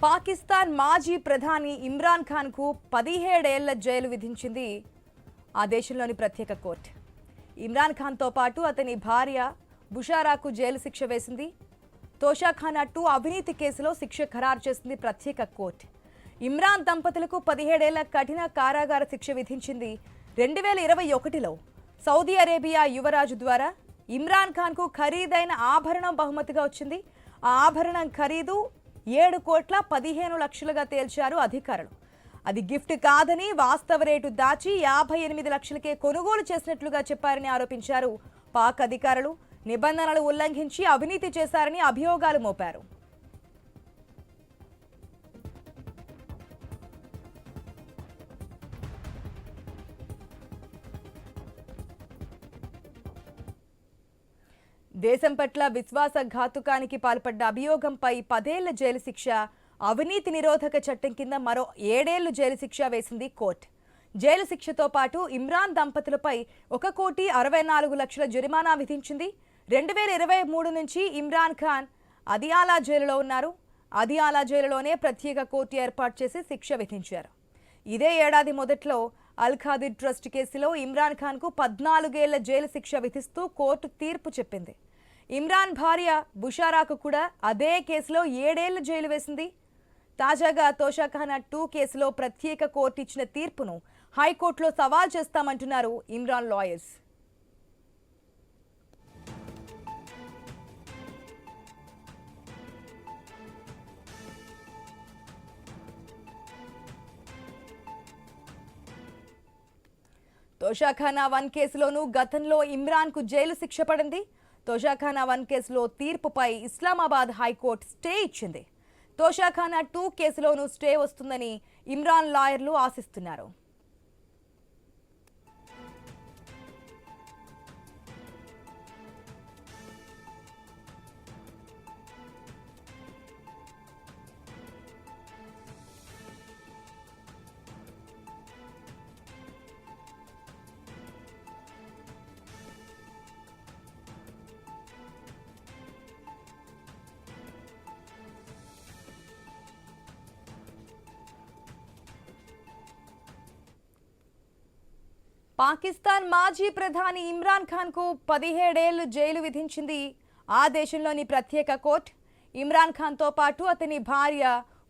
పాకిస్తాన్ మాజీ ప్రధాని ఇమ్రాన్ ఖాన్ కు 17 ఏళ్ల జైలు విధించింది ఆ దేశంలోని ప్రత్యేక కోర్టు. ఇమ్రాన్ ఖాన్ తో పాటు అతని భార్య బుషారాకు జైలు శిక్ష వేసింది. తోషాఖానా 2 అవినీతి కేసులో శిక్ష ఖరారు చేసింది ప్రత్యేక కోర్టు. ఇమ్రాన్ దంపతులకు 17 ఏళ్ల కఠిన కారాగార శిక్ష విధించింది. 2021లో సౌదీ అరేబియా యువరాజు ద్వారా ఇమ్రాన్ ఖాన్ కు ఖరీదైన ఆభరణం బహుమతిగా వచ్చింది. ఆ ఆభరణం ఖరీదు 7,15,00,000గా తేల్చారు అధికారులు. అది గిఫ్ట్ కాదని వాస్తవ రేటు దాచి 58 లక్షలకే కొనుగోలు చేసినట్లుగా చెప్పారని ఆరోపించారు పాక్ అధికారులు. నిబంధనలు ఉల్లంఘించి అవినీతి చేశారని అభియోగాలు మోపారు. దేశం పట్ల విశ్వాసఘాతుకానికి పాల్పడ్డ అభియోగంపై 10 ఏళ్ల జైలు శిక్ష, అవినీతి నిరోధక చట్టం కింద మరో 7 ఏళ్లు జైలు శిక్ష వేసింది కోర్టు. జైలు శిక్షతో పాటు ఇమ్రాన్ దంపతులపై 1,64,00,000 జరిమానా విధించింది. 2023 నుంచి ఇమ్రాన్ ఖాన్ అదియాలా జైలులో ఉన్నారు. అదియాలా జైలులోనే ప్రత్యేక కోర్టు ఏర్పాటు చేసి శిక్ష విధించారు. ఇదే ఏడాది మొదట్లో అల్ ఖాదిర్ ట్రస్ట్ కేసులో ఇమ్రాన్ ఖాన్ కు 14 ఏళ్ల జైలు శిక్ష విధిస్తూ కోర్టు తీర్పు చెప్పింది. ఇమ్రాన్ భార్య బుషారాకు కూడా అదే కేసులో 7 ఏళ్ల జైలు వేసింది. తాజాగా తోషాఖానా 2 కేసులో ప్రత్యేక కోర్టు ఇచ్చిన తీర్పును హైకోర్టులో సవాల్ చేస్తామంటున్నారు ఇమ్రాన్ లాయర్స్. తోషాఖానా 1 కేసులోనూ గతంలో ఇమ్రాన్ కు జైలు శిక్ష పడింది. తోషాఖానా 1 కేసులో తీర్పుపై ఇస్లామాబాద్ హైకోర్టు స్టే ఇచ్చింది. తోషాఖానా 2 కేసులోనూ స్టే వస్తుందని ఇమ్రాన్ లాయర్లు ఆశిస్తున్నారు. పాకిస్తాన్ మాజీ ప్రధాని ఇమ్రాన్ ఖాన్ కు 17 ఏళ్లు జైలు విధించింది ఆ దేశంలోని ప్రత్యేక కోర్టు. ఇమ్రాన్ ఖాన్ తో పాటు అతని భార్య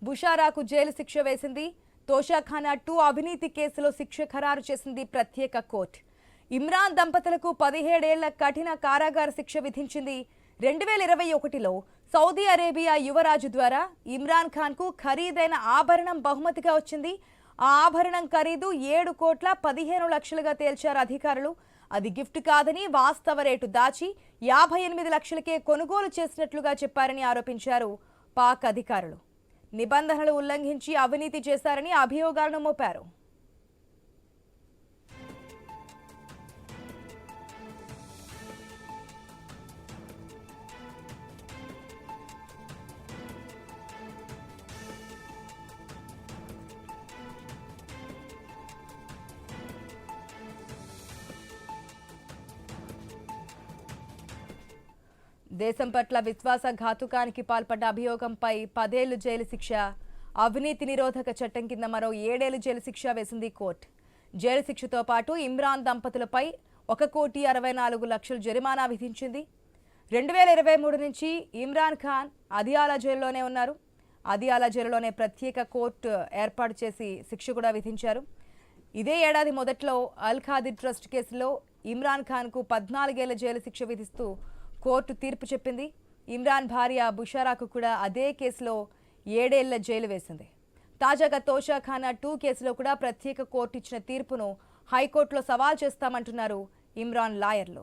బుషారాకు జైలు శిక్ష వేసింది. తోషాఖానా 2 అవినీతి కేసులో శిక్ష ఖరారు చేసింది ప్రత్యేక కోర్టు. ఇమ్రాన్ దంపతులకు 17 ఏళ్ల కఠిన కారాగార శిక్ష విధించింది. 2021లో సౌదీ అరేబియా యువరాజు ద్వారా ఇమ్రాన్ ఖాన్ కు ఖరీదైన ఆభరణం బహుమతిగా వచ్చింది. ఆ ఆభరణం ఖరీదు 7,15,00,000గా తేల్చారు అధికారులు. అది గిఫ్ట్ కాదని వాస్తవ రేటు దాచి 58 లక్షలకే కొనుగోలు చేసినట్లుగా చెప్పారని ఆరోపించారు పాక్ అధికారులు. నిబంధనలు ఉల్లంఘించి అవినీతి చేశారని అభియోగాలను మోపారు. దేశం పట్ల విశ్వాసఘాతుకానికి పాల్పడ్డ అభియోగంపై 10 ఏళ్లు జైలు శిక్ష, అవినీతి నిరోధక చట్టం కింద మరో 7 ఏళ్లు జైలు శిక్ష వేసింది కోర్టు. జైలు శిక్షతో పాటు ఇమ్రాన్ దంపతులపై 1,64,00,000 జరిమానా విధించింది. 2023 నుంచి ఇమ్రాన్ ఖాన్ అదియాలా జైలులోనే ఉన్నారు. అదియాలా జైలులోనే ప్రత్యేక కోర్టు ఏర్పాటు చేసి శిక్ష కూడా విధించారు. ఇదే ఏడాది మొదట్లో అల్ ఖాదిర్ ట్రస్ట్ కేసులో ఇమ్రాన్ ఖాన్ కు 14 ఏళ్ల జైలు శిక్ష విధిస్తూ కోర్టు తీర్పు చెప్పింది. ఇమ్రాన్ భార్య బుషారాకు కూడా అదే కేసులో 7 ఏళ్ల జైలు వేసింది. తాజాగా తోషాఖానా 2 కేసులో కూడా ప్రత్యేక కోర్టు ఇచ్చిన తీర్పును హైకోర్టులో సవాల్ చేస్తామంటున్నారు ఇమ్రాన్ లాయర్లు.